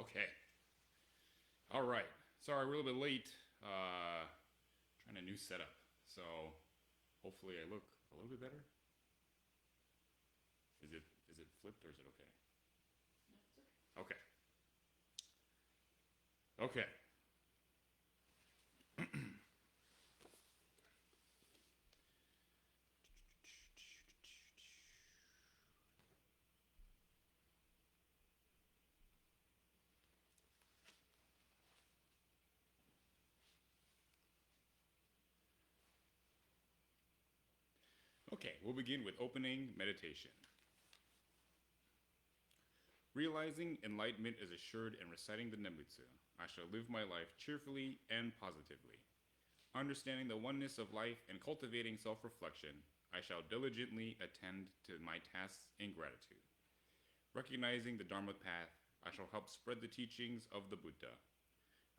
Okay. All right. Sorry, we're a little bit late. Trying a new setup. So hopefully I look a little bit better. Is it flipped or is it okay? Okay. Okay. Okay, we'll begin with opening meditation. Realizing enlightenment is assured in reciting the Nembutsu, I shall live my life cheerfully and positively. Understanding the oneness of life and cultivating self-reflection, I shall diligently attend to my tasks in gratitude. Recognizing the Dharma path, I shall help spread the teachings of the Buddha.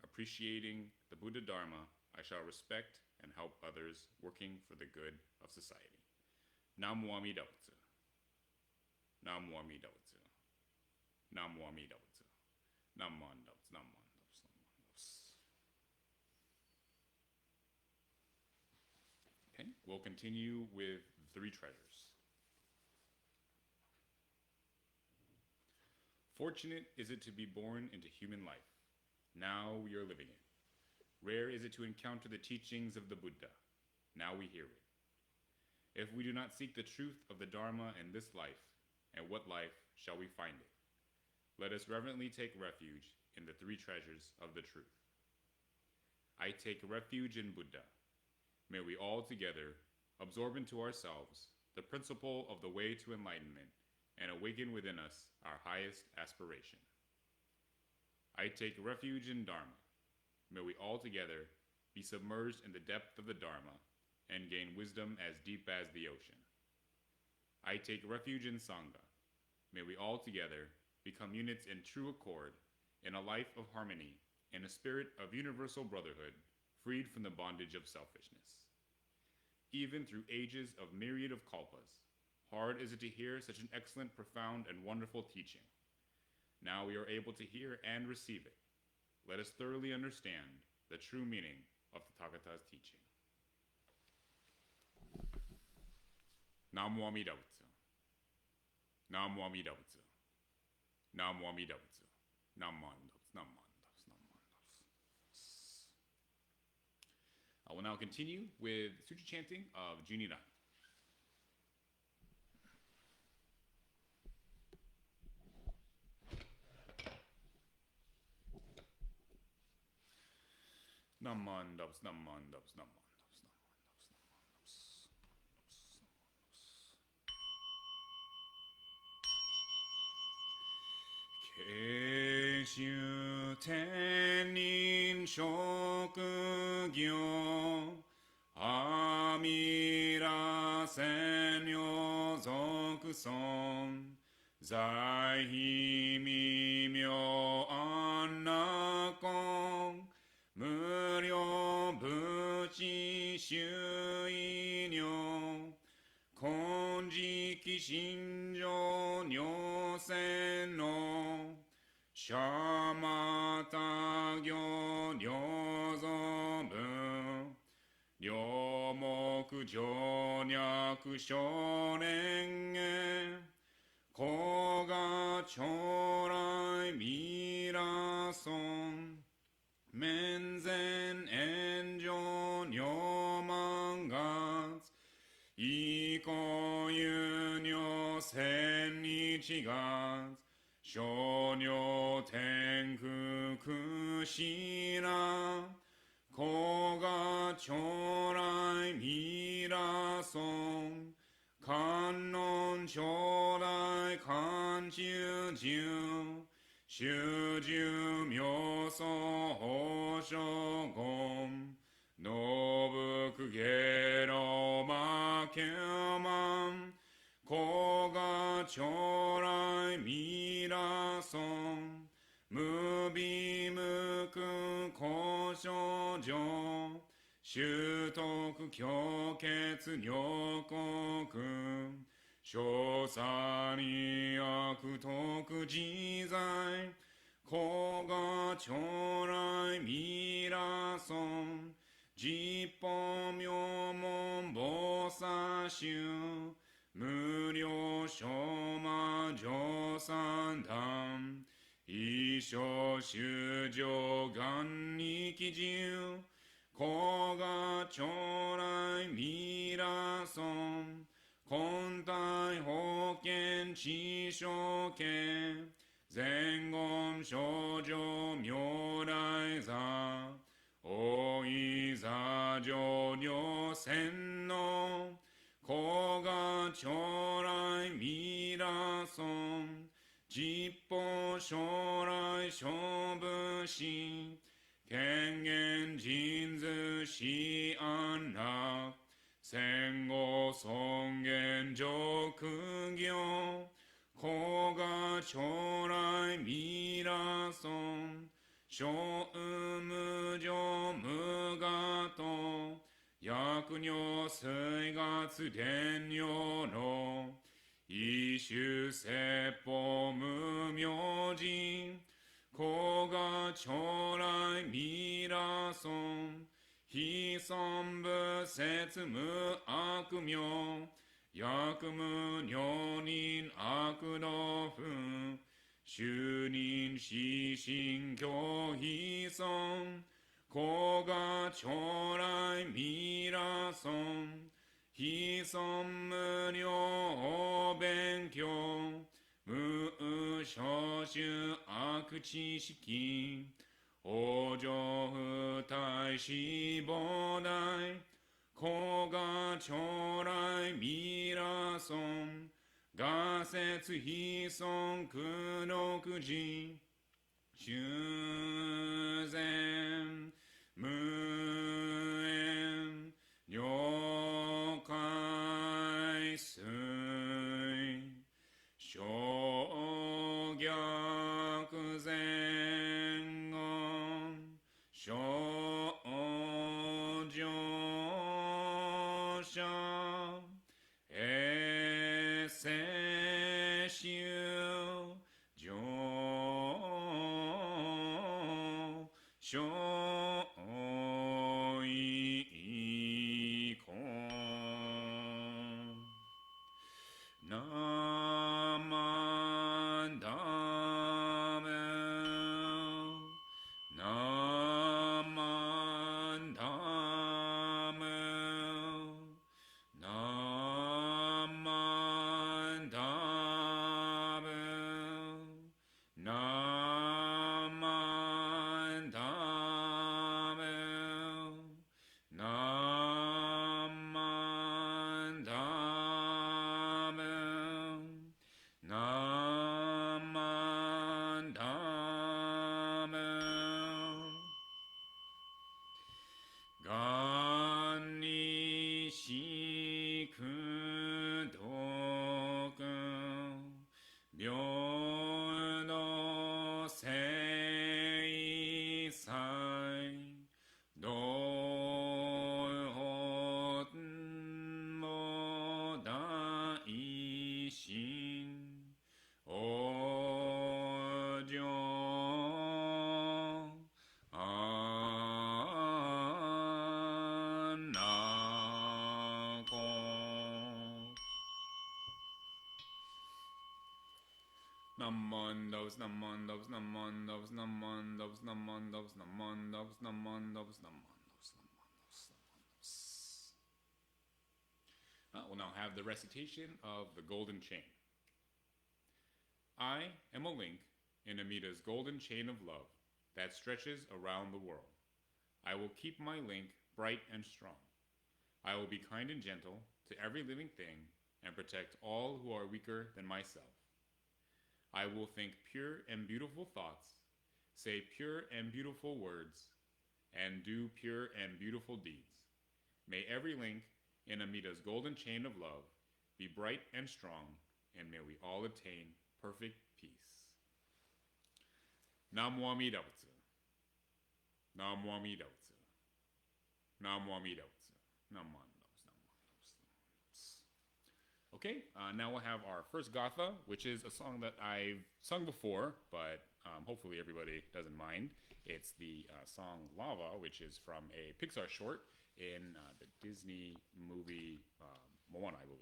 Appreciating the Buddha Dharma, I shall respect and help others working for the good of society. Namo Amida Butsu. Namo Amida Butsu. Namo Amida Butsu. Namo Amida Butsu. Namo Amida Butsu. Okay, we'll continue with three treasures. Fortunate is it to be born into human life. Now we are living it. Rare is it to encounter the teachings of the Buddha. Now we hear it. If we do not seek the truth of the Dharma in this life, and what life shall we find it? Let us reverently take refuge in the three treasures of the truth. I take refuge in Buddha. May we all together absorb into ourselves the principle of the way to enlightenment and awaken within us our highest aspiration. I take refuge in Dharma. May we all together be submerged in the depth of the Dharma and gain wisdom as deep as the ocean. I take refuge in Sangha. May we all together become units in true accord, in a life of harmony, in a spirit of universal brotherhood, freed from the bondage of selfishness. Even through ages of myriad of kalpas, hard is it to hear such an excellent, profound, and wonderful teaching. Now we are able to hear and receive it. Let us thoroughly understand the true meaning of Tathagata's teaching. Namo Amida Butsu. Namo Amida Butsu. Namo Amida Butsu. Namo Amida Butsu. Namo Amida Butsu. Namo Amida Butsu. I will now continue with sutra chanting of Juniran. Namo Amida Butsu. Namo Amida Butsu. Namo Amida Butsu. Keishu Tenin Shokugyo Amira Senyo Zokuson Zaihi Mimyo Annakon Muryo Buchi Shuinyo Konjiki Shinjo Nyosen no Shamata Gyo Nyozobu Ryomoku Jonyaku Shonen Koga Chorai Mirason Menzen Enjo Nyomangatsu Iko Yunyo Sennichi Gatsu Shonyo Tenku Kushira Koga Chorai Mirason Kannon Chorai Kanchuju Shuju Myoso Hoshogon Nobuku Gero Makeman Koga Chorai Mirason Mubimuku Koshojo Shutoku Kyoketsu Nyokoku Shosani Akutoku Jizai 古賀将来未来尊実法名門菩薩衆無料小魔上三段一生修上願力自古賀将来未来尊根体保険地上権前言少女如来座大い座上両線の古賀将来未来尊実法将来勝負し権限人図死安楽戦後尊厳上苦行古賀将来未来尊小無常無我と薬尿水月伝尿の一種説法無明人古賀将来未来尊非尊部説無悪名薬無女人悪道不主任死神教非尊古賀将来未来尊非尊無料勉強無少種悪知識往生不退死菩提古賀将来未来尊画説非尊苦六時修善無縁了解水小逆前言小乗者衛生修上小意根ナマダメナマダメナマダメナマダメナマダメナマダメがんにしくどく平等正祭道本も大心往生安楽Namandos, namandos, namandos, namandos, namandos, namandos, namandos, namandos, namandos. We'll now have the recitation of the golden chain. I am a link in Amita's golden chain of love that stretches around the world. I will keep my link bright and strong. I will be kind and gentle to every living thing and protect all who are weaker than myself. I will think pure and beautiful thoughts, say pure and beautiful words, and do pure and beautiful deeds. May every link in Amita's golden chain of love be bright and strong, and may we all attain perfect peace. Namo Amida Butsu. Namo Amida Butsu. Namo Amida Butsu. Namo. Okay, now we'll have our first Gatha, which is a song that I've sung before, but hopefully everybody doesn't mind. It's the song Lava, which is from a Pixar short in the Disney movie Moana, I believe.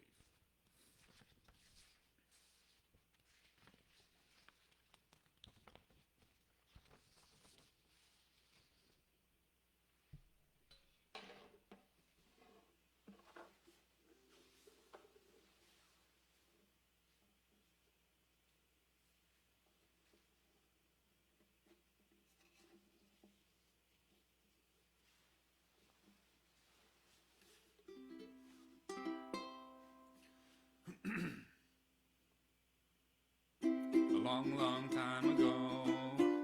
A long, long time ago,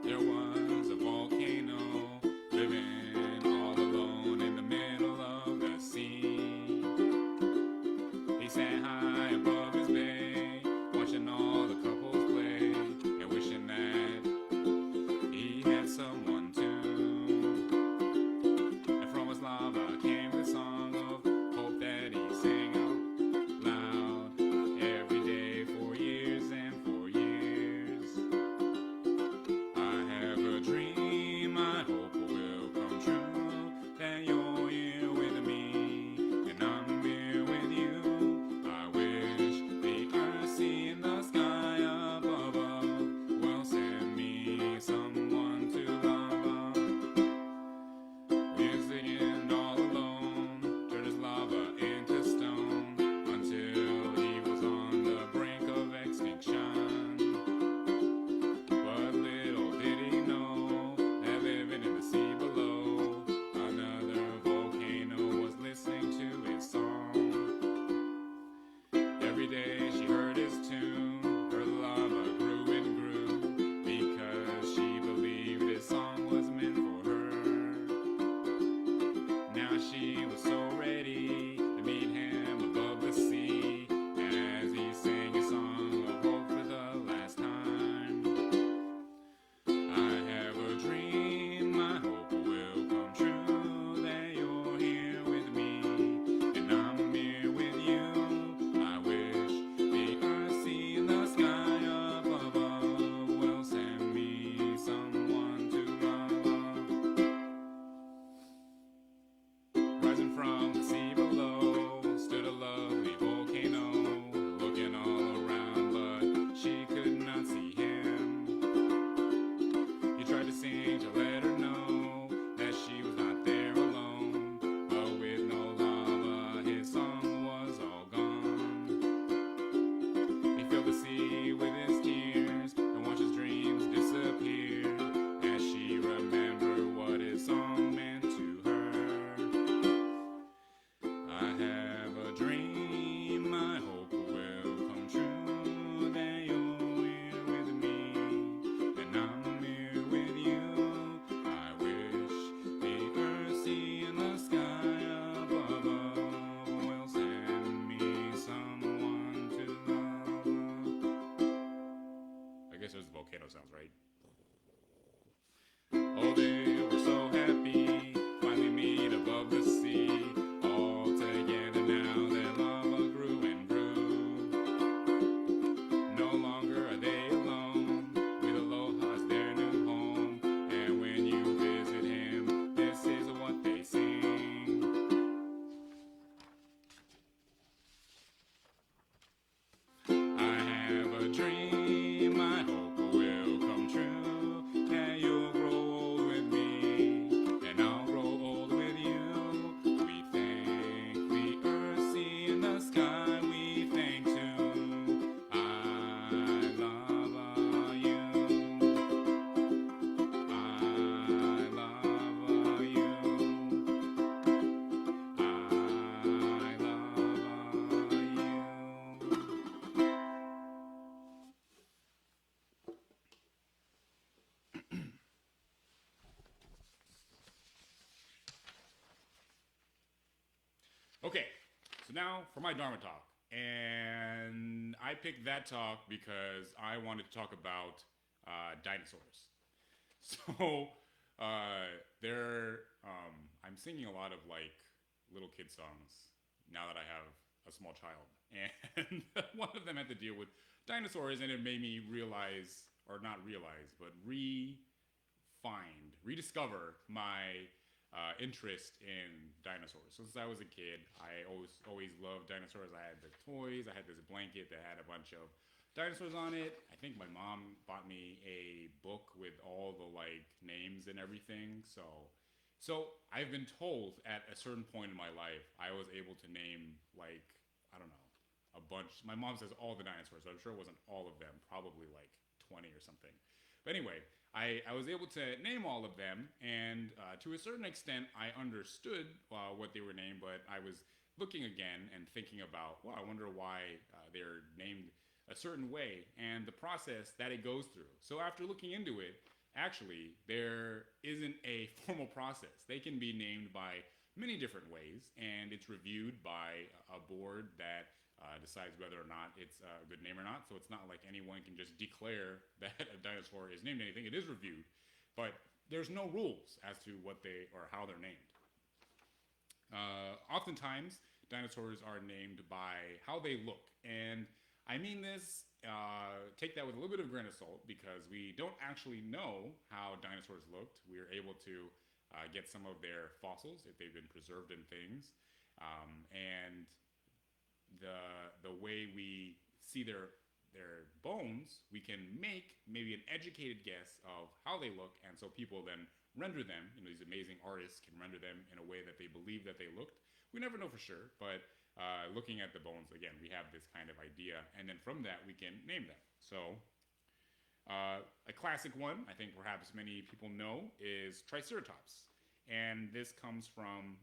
there was a volcano living all alone in the middle of the sea. He sat high above his bay, watching all the couples play, and wishing that he had someone too. And from his lava came the song of hope that he sang out loud every day for years and for years. I have a dream, I hope it will come true, that you're here with me, and I'm here with you. I wish the earth, sea, and the sky up above will send me someone to love. Musicking all alone, turned his lava into stone, until he was on the brink of extinction. But little did he know that living in the sea below, another volcano was listening to his song. Every day she heard his tune, her lava grew and grew, because she believed his song was meant for her. Now she was so ready to meet him above the sea, as he sang a song of hope for the last time. I have a dream, I hope it will come true, that you're here with me, and I'm here with you. I wish the earth, sea, and the sky up above will send me someone to love. Rising from the sea below stood a lovely volcano, looking all around, but she could not see him. He tried to sing to let her know that she was not there alone, but with no lava, his song was all gone. He filled the sea with his tears and watched his dreams disappear, as she remembered what his song meant to her. I have a dream, I hope it will come true, that you're here with me, and I'm here with you. I wish the earth, sea, and the sky up above will send me someone to love. I guess there's the volcano sounds, right? Oh, they were so happy, finally meet above the sea. All together now, their lava grew and grew. No longer are they alone, with Aloha's their new home. And when you visit him, this is what they sing. I have a dream, I hope it will come true, that you'll grow old with me, and I'll grow old with you. We thank the earth, sea, and the sky, we thank too. I love you. I love you. I love you. Okay, so now for my Dharma talk. And I picked that talk because I wanted to talk about dinosaurs. So I'm singing a lot of like little kid songs now that I have a small child. And one of them had to deal with dinosaurs, and it made me realize, or not realize, but rediscover my interest in dinosaurs. So since I was a kid, I always loved dinosaurs. I had the toys. I had this blanket that had a bunch of dinosaurs on it. I think my mom bought me a book with all the like names and everything. So I've been told at a certain point in my life, I was able to name like, I don't know, a bunch. My mom says all the dinosaurs, so I'm sure it wasn't all of them, probably like 20 or something. But anyway, I was able to name all of them, and to a certain extent, I understood what they were named, but I was looking again and thinking about, well, I wonder why they're named a certain way and the process that it goes through. So after looking into it, actually, there isn't a formal process. They can be named by many different ways, and it's reviewed by a board that decides whether or not it's a good name or not. So it's not like anyone can just declare that a dinosaur is named anything. It is reviewed, but there's no rules as to what they or how they're named. Oftentimes, dinosaurs are named by how they look, and I mean this, take that with a little bit of a grain of salt, because we don't actually know how dinosaurs looked. We are able to get some of their fossils if they've been preserved in things, and the way we see their bones, we can make maybe an educated guess of how they look, and so people then render them. You know, these amazing artists can render them in a way that they believe that they looked. We never know for sure, but looking at the bones, again, we have this kind of idea, and then from that we can name them. So a classic one, I think perhaps many people know, is Triceratops. And this comes from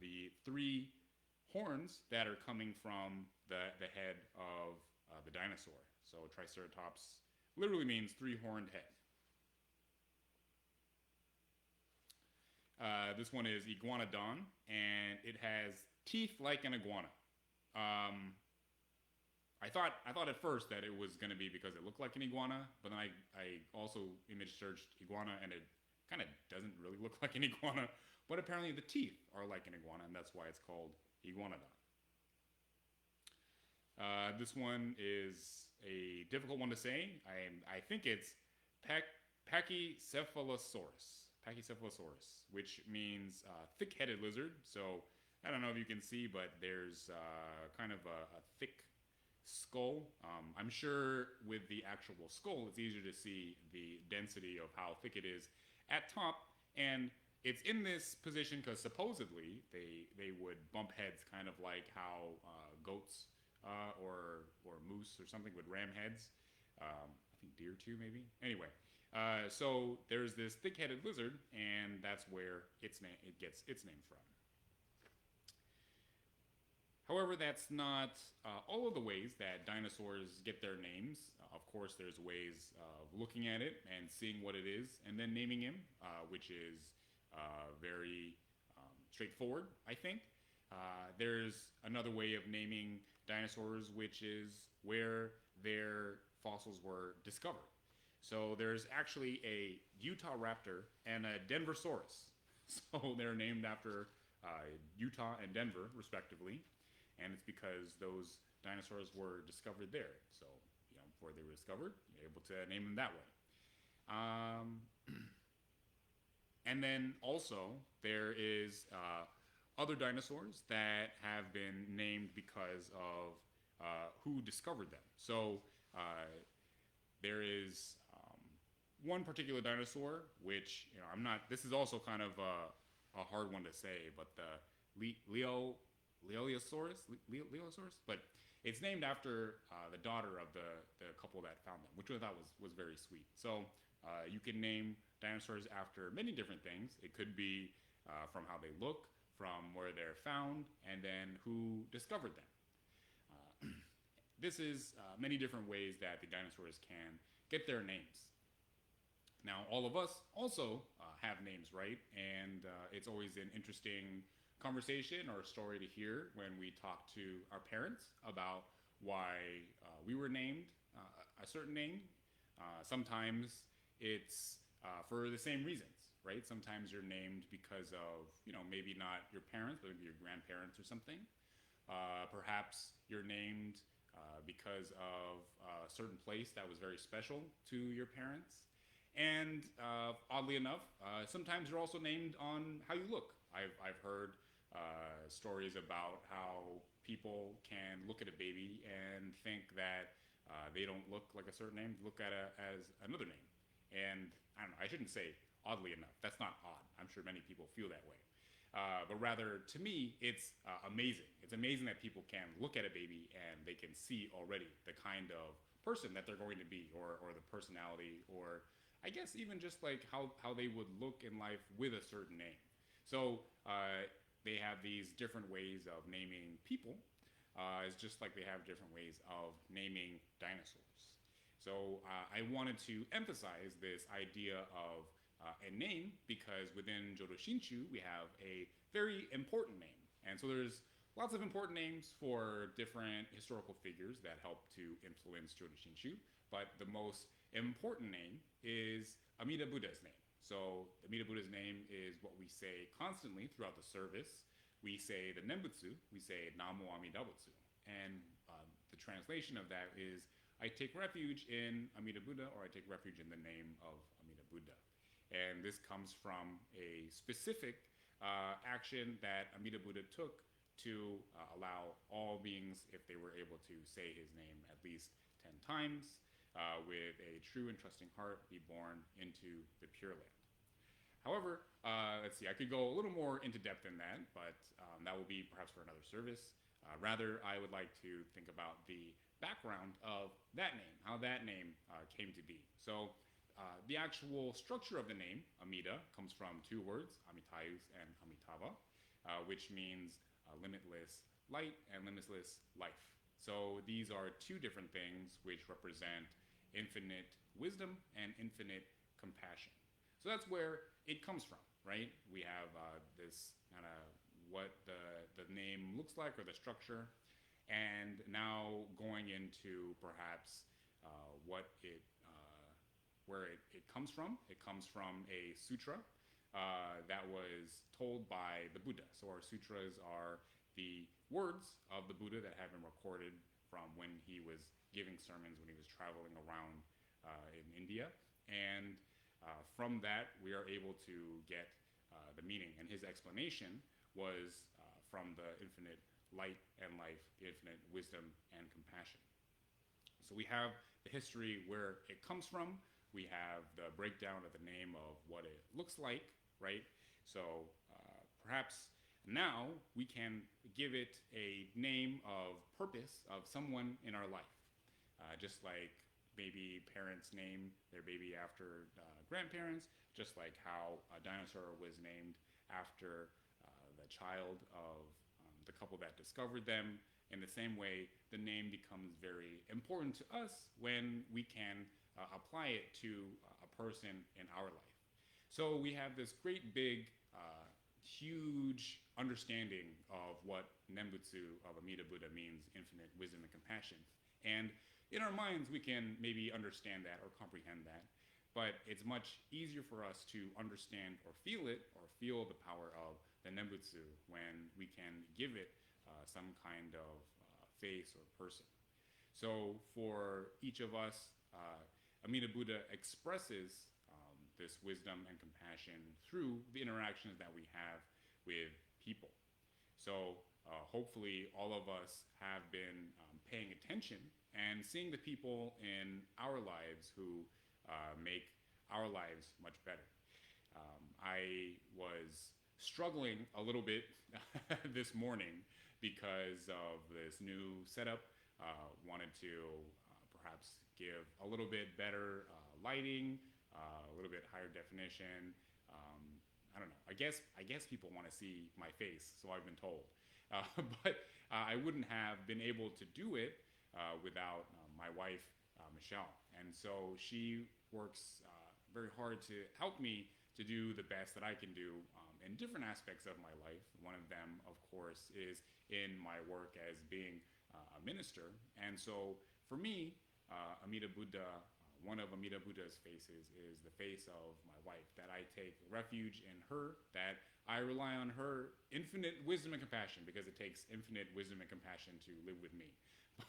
the three horns that are coming from the head of the dinosaur. So Triceratops literally means three-horned head. This one is Iguanadon, and it has teeth like an iguana. I thought at first that it was going to be because it looked like an iguana, but then I also image searched iguana, and it kind of doesn't really look like an iguana, but apparently the teeth are like an iguana, and that's why it's called Iguanodon. This one is a difficult one to say. I think it's Pachycephalosaurus. Pachycephalosaurus, which means thick-headed lizard. So I don't know if you can see, but there's kind of a thick skull. I'm sure with the actual skull, it's easier to see the density of how thick it is at top. And it's in this position because supposedly they would bump heads, kind of like how goats or moose or something would ram heads. I think deer too, maybe. Anyway. So there's this thick-headed lizard, and that's where it gets its name from. However, that's not all of the ways that dinosaurs get their names. Of course, there's ways of looking at it and seeing what it is, and then naming him, which is very straightforward, I think. There's another way of naming dinosaurs, which is where their fossils were discovered. So there's actually a Utah Raptor and a Denver Soros. So they're named after Utah and Denver, respectively. And it's because those dinosaurs were discovered there. So, you know, before they were discovered, you're able to name them that way. And then also there is other dinosaurs that have been named because of who discovered them. So there is one particular dinosaur, which, you know, this is also kind of a hard one to say, but the Leoliosaurus, but it's named after the daughter of the couple that found them, which I thought was very sweet. So you can name dinosaurs after many different things. It could be from how they look, from where they're found, and then who discovered them. This is many different ways that the dinosaurs can get their names. Now, all of us also have names, right? And it's always an interesting conversation or a story to hear when we talk to our parents about why we were named a certain name. Sometimes it's for the same reasons, right? Sometimes you're named because of, you know, maybe not your parents, but maybe your grandparents or something. Perhaps you're named because of a certain place that was very special to your parents. And oddly enough, sometimes you're also named on how you look. I've heard stories about how people can look at a baby and think that they don't look like a certain name, look at it as another name. And I don't know, I shouldn't say oddly enough. That's not odd. I'm sure many people feel that way. But rather, to me, it's amazing. It's amazing that people can look at a baby and they can see already the kind of person that they're going to be, or the personality, or I guess even just like how they would look in life with a certain name. So they have these different ways of naming people. It's just like they have different ways of naming dinosaurs. So I wanted to emphasize this idea of a name because within Jodo Shinshu we have a very important name. And so there's lots of important names for different historical figures that help to influence Jodo Shinshu, but the most important name is Amida Buddha's name. So Amida Buddha's name is what we say constantly throughout the service. We say the Nembutsu, we say Namo Amida Butsu. And the translation of that is, I take refuge in Amida Buddha, or I take refuge in the name of Amida Buddha. And this comes from a specific action that Amida Buddha took to allow all beings, if they were able to say his name at least 10 times, with a true and trusting heart, be born into the Pure Land. However, let's see, I could go a little more into depth in that, but that will be perhaps for another service. Rather, I would like to think about the background of that name, how that name came to be. So the actual structure of the name, Amida, comes from two words, Amitayus and Amitabha, which means limitless light and limitless life. So these are two different things which represent infinite wisdom and infinite compassion. So that's where it comes from, right? We have this kind of what the name looks like, or the structure, and now going into perhaps what it where it comes from. It comes from a sutra that was told by the Buddha. So our sutras are the words of the Buddha that have been recorded from when he was giving sermons when he was traveling around in India. And from that, we are able to get the meaning. And his explanation was from the infinite light and life, the infinite wisdom and compassion. So we have the history where it comes from. We have the breakdown of the name of what it looks like, right? So perhaps now we can give it a name of purpose of someone in our life. Just like maybe parents name their baby after grandparents, just like how a dinosaur was named after the child of the couple that discovered them. In the same way, the name becomes very important to us when we can apply it to a person in our life. So we have this great big huge understanding of what Nembutsu of Amida Buddha means, infinite wisdom and compassion. And in our minds, we can maybe understand that or comprehend that. But it's much easier for us to understand or feel it, or feel the power of the Nembutsu when we can give it some kind of face or person. So for each of us, Amida Buddha expresses this wisdom and compassion through the interactions that we have with people. So hopefully all of us have been paying attention and seeing the people in our lives who make our lives much better. I was struggling a little bit this morning because of this new setup. Wanted to perhaps give a little bit better lighting, a little bit higher definition. I don't know. I guess people want to see my face, so I've been told. But I wouldn't have been able to do it without my wife, Michelle. And so she works very hard to help me to do the best that I can do in different aspects of my life. One of them, of course, is in my work as being a minister. And so for me, Amida Buddha, one of Amida Buddha's faces is the face of my wife, that I take refuge in her, that I rely on her infinite wisdom and compassion, because it takes infinite wisdom and compassion to live with me.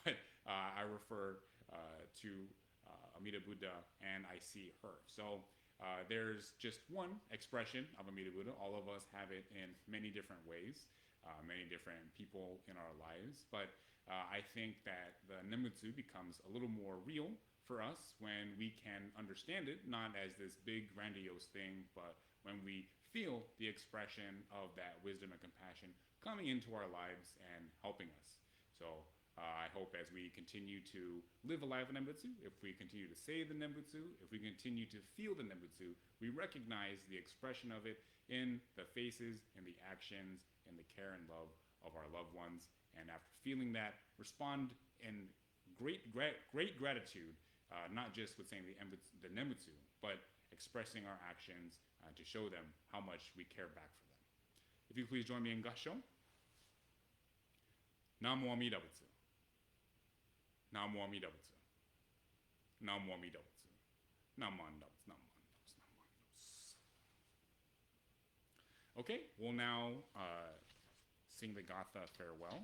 But I refer to Amida Buddha and I see her. So there's just one expression of Amida Buddha. All of us have it in many different ways, many different people in our lives. But I think that the Nembutsu becomes a little more real for us when we can understand it, not as this big grandiose thing, but when we feel the expression of that wisdom and compassion coming into our lives and helping us. So I hope as we continue to live a life of Nembutsu, if we continue to say the Nembutsu, if we continue to feel the Nembutsu, we recognize the expression of it in the faces, in the actions, in the care and love of our loved ones. And after feeling that, respond in great gratitude, not just with saying the Nembutsu, but expressing our actions to show them how much we care back for them. If you please join me in Gassho. Namo Amida Butsu. Namo Amida Butsu. Namo Amida Butsu. Namo Amida Butsu. Namo Amida Butsu. Namo Amida Butsu. Okay, we'll now sing the Gatha farewell.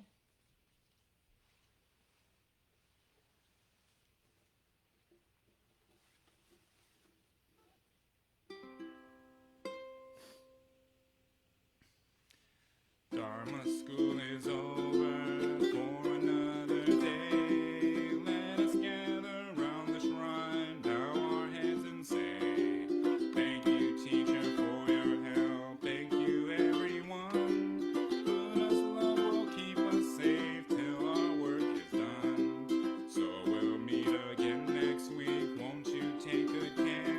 Dharma school is over for another day. Let us gather around the shrine, bow our heads and say, thank you, teacher, for your help. Thank you, everyone. Buddha's love will keep us safe till our work is done. So we'll meet again next week. Won't you take good care?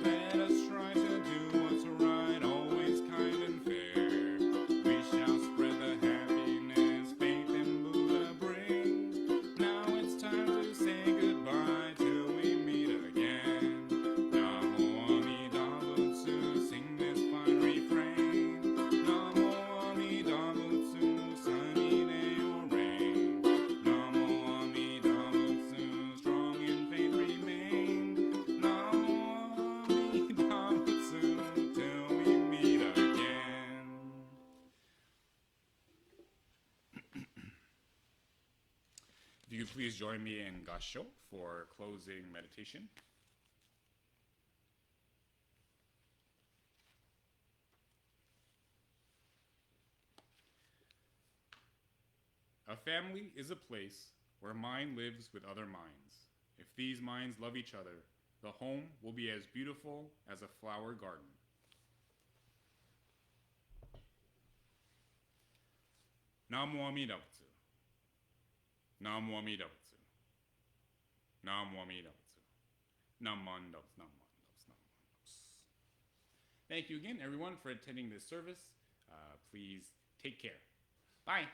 Let us try to do what's right, always kind and fair. If you could please join me in Gassho for closing meditation. A family is a place where mind lives with other minds. If these minds love each other, the home will be as beautiful as a flower garden. Namo Amida Butsu. Namo Amida Butsu. Namo Amida Butsu. Namandos, namandos, namandos. Thank you again, everyone, for attending this service. Please take care. Bye.